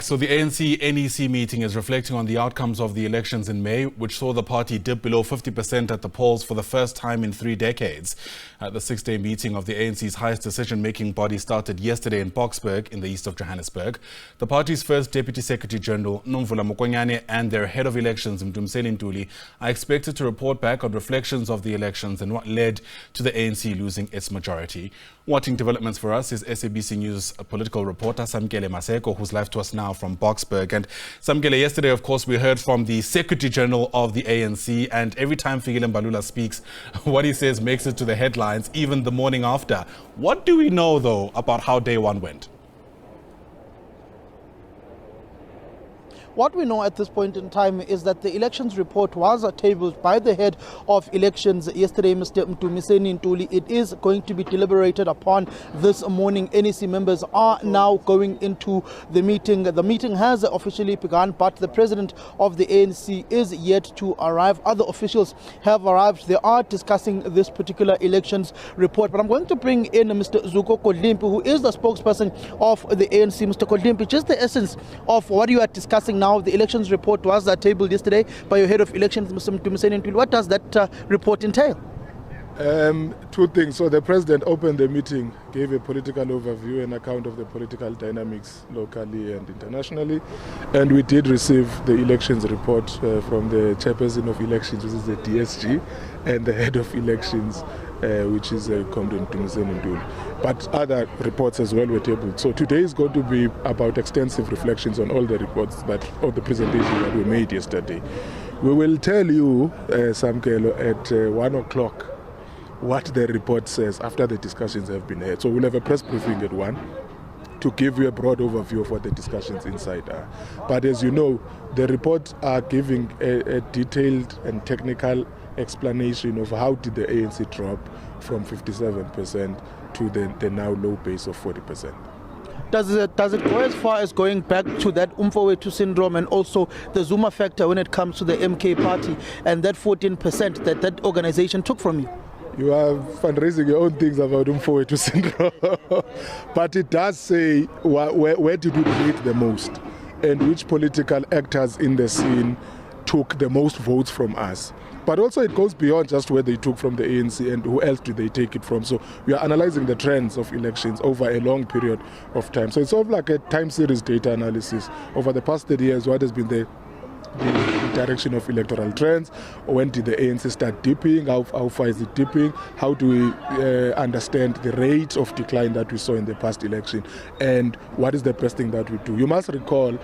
So the ANC NEC meeting is reflecting on the outcomes of the elections in May, which saw the party dip below 50% at the polls for the first time in 3 decades. The 6-day meeting of the ANC's highest decision-making body started yesterday in Boksburg in the east of Johannesburg. The party's first Deputy Secretary-General Nomvula Mokonyane and their head of elections, Mdumiseni Ntuli, are expected to report back on reflections of the elections and what led to the ANC losing its majority. Watching developments for us is SABC News political reporter Samkele Maseko, who's live to us now from Boksburg. And Samkele, yesterday, of course, we heard from the Secretary-General of the ANC, and every time Fikile Mbalula speaks, what he says makes it to the headlines, even the morning after. What do we know, though, about how day one went? What we know at this point in time is that the elections report was tabled by the head of elections yesterday, Mr. Mdumiseni Ntuli. It is going to be deliberated upon this morning. NEC members are now going into the meeting. The meeting has officially begun, but the president of the ANC is yet to arrive. Other officials have arrived. They are discussing this particular elections report. But I'm going to bring in Mr. Zuko Kodlimpi, who is the spokesperson of the ANC. Mr. Kodlimpi, just the essence of what you are discussing now. The elections report was tabled yesterday by your head of elections, Mr. Mdumiseni Ntuli. What does that report entail? Two things. So the president opened the meeting, gave a political overview and account of the political dynamics locally and internationally. And we did receive the elections report from the chairperson of elections, which is the DSG, and the head of elections, which is Comrade Mdumiseni Ntuli. But other reports as well were tabled. So today is going to be about extensive reflections on all the reports or the presentations that were made yesterday. We will tell you, Samkele, at 1 o'clock what the report says after the discussions have been had. So we'll have a press briefing at 1 to give you a broad overview of what the discussions inside are. But as you know, the reports are giving a detailed and technical explanation of how did the ANC drop from 57% to the now low base of 40%. Does it go as far as going back to that Umfowethu syndrome and also the Zuma factor when it comes to the MK party and that 14% that organization took from you? You are fundraising your own things about Umfowethu syndrome. But it does say where did we bleed the most and which political actors in the scene took the most votes from us. But also it goes beyond just where they took from the ANC and who else do they take it from. So we are analyzing the trends of elections over a long period of time. So it's sort of like a time series data analysis. Over the past 30 years, what has been the direction of electoral trends? When did the ANC start dipping? How far is it dipping? How do we understand the rate of decline that we saw in the past election? And what is the best thing that we do? You must recall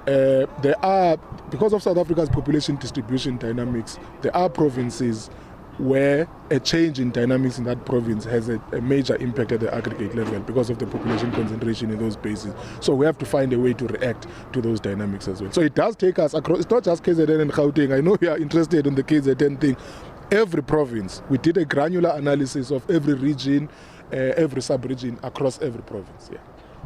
there are, because of South Africa's population distribution dynamics, there are provinces where a change in dynamics in that province has a major impact at the aggregate level because of the population concentration in those bases. So we have to find a way to react to those dynamics as well. So it does take us across, it's not just KZN and Gauteng. I know you are interested in the KZN thing. Every province, we did a granular analysis of every region, every sub-region across every province. Yeah.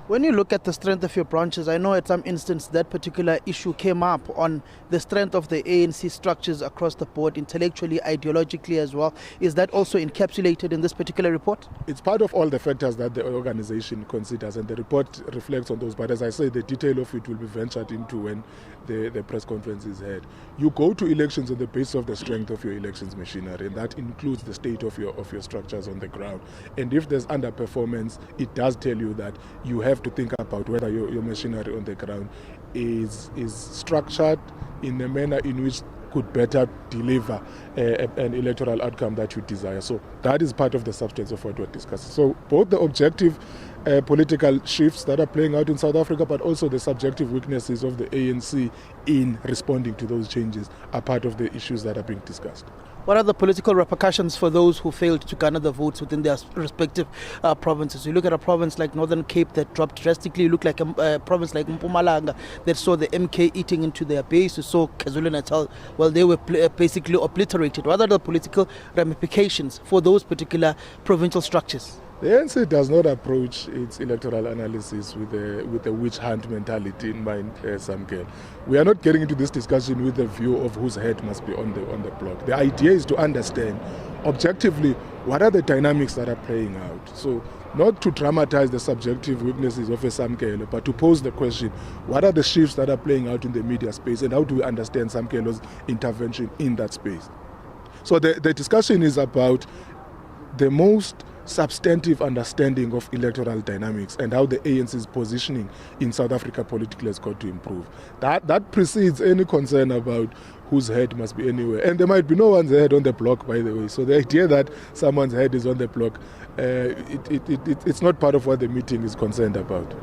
When you look at the strength of your branches, I know at some instance that particular issue came up on the strength of the ANC structures across the board, intellectually, ideologically as well. Is that also encapsulated in this particular report? It's part of all the factors that the organization considers, and the report reflects on those. But as I say, the detail of it will be ventured into when the press conference is held. You go to elections on the basis of the strength of your elections machinery, and that includes the state of your structures on the ground. And if there's underperformance, it does tell you that you have to think about whether your machinery on the ground is structured in a manner in which could better deliver an electoral outcome that you desire. So that is part of the substance of what we're discussing. So both the objective political shifts that are playing out in South Africa, but also the subjective weaknesses of the ANC in responding to those changes are part of the issues that are being discussed. What are the political repercussions for those who failed to garner the votes within their respective provinces? You look at a province like Northern Cape that dropped drastically. You look like a province like Mpumalanga that saw the MK eating into their base. You saw KwaZulu-Natal, well, they were basically obliterated. What are the political ramifications for those particular provincial structures? The ANC does not approach its electoral analysis with a witch hunt mentality in mind, Samkele. We are not getting into this discussion with the view of whose head must be on the block. The idea is to understand objectively what are the dynamics that are playing out. So not to dramatize the subjective weaknesses of a Samkele, but to pose the question, what are the shifts that are playing out in the media space, and how do we understand Samkele's intervention in that space? So the discussion is about the most substantive understanding of electoral dynamics and how the ANC's positioning in South Africa politically has got to improve. That precedes any concern about whose head must be anywhere. And there might be no one's head on the block, by the way. So the idea that someone's head is on the block, it's not part of what the meeting is concerned about.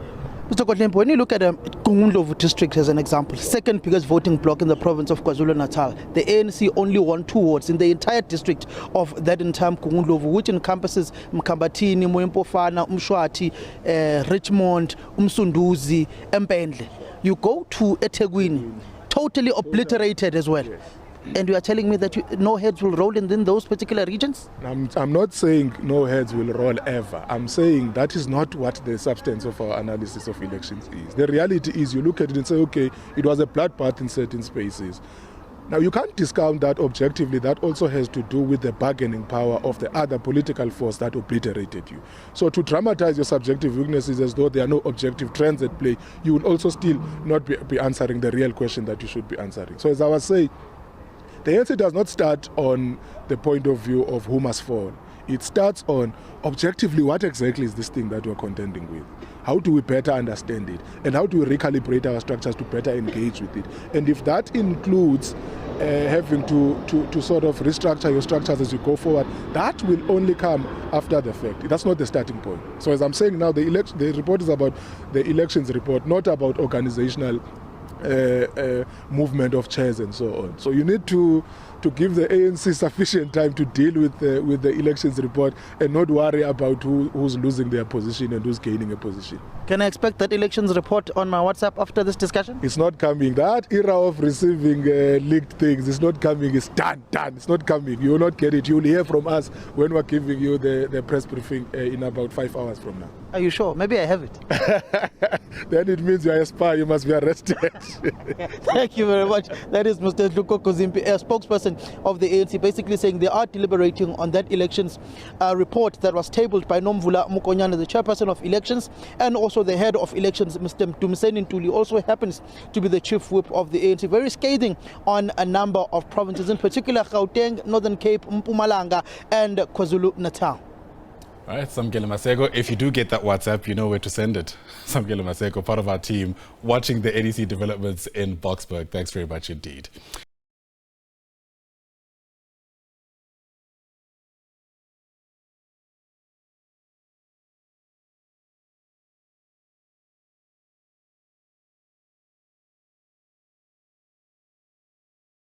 Mr. Kotlempo, when you look at Gungundlovu district as an example, second biggest voting bloc in the province of KwaZulu-Natal, the ANC only won 2 wards in the entire district of that entire Gungundlovu, which encompasses Mkambatini, Moempofana, Umshwati, Richmond, Umsunduzi, Mpendle. You go to eThekwini, totally obliterated as well. Yes. And you are telling me that no heads will roll in those particular regions? I'm not saying no heads will roll ever. I'm saying that is not what the substance of our analysis of elections is. The reality is you look at it and say, okay, it was a bloodbath in certain spaces. Now, you can't discount that objectively. That also has to do with the bargaining power of the other political force that obliterated you. So to dramatize your subjective weaknesses as though there are no objective trends at play, you will also still not be answering the real question that you should be answering. So as I was saying, the ANC does not start on the point of view of who must fall. It starts on, objectively, what exactly is this thing that we're contending with? How do we better understand it? And how do we recalibrate our structures to better engage with it? And if that includes having to sort of restructure your structures as you go forward, that will only come after the fact. That's not the starting point. So as I'm saying now, the report is about the elections report, not about organizational movement of chairs and so on. So you need to give the ANC sufficient time to deal with the elections report and not worry about who's losing their position and who's gaining a position. Can I expect that elections report on my WhatsApp after this discussion? It's not coming. That era of receiving leaked things is not coming. It's done. It's not coming. You will not get it. You will hear from us when we're giving you the press briefing in about 5 hours from now. Are you sure? Maybe I have it. Then it means you're a spy. You must be arrested. Thank you very much. That is Mr. Luko Kozimpi, a spokesperson of the ANC, basically saying they are deliberating on that elections report that was tabled by Nomvula Mokonyane, the chairperson of elections, and also the head of elections, Mr. Mdumiseni Ntuli, also happens to be the chief whip of the ANC. Very scathing on a number of provinces, in particular Gauteng, Northern Cape, Mpumalanga, and KwaZulu-Natal. All right, Samkele Maseko, if you do get that WhatsApp, you know where to send it. Samkele Maseko, part of our team, watching the NEC developments in Boksburg. Thanks very much indeed.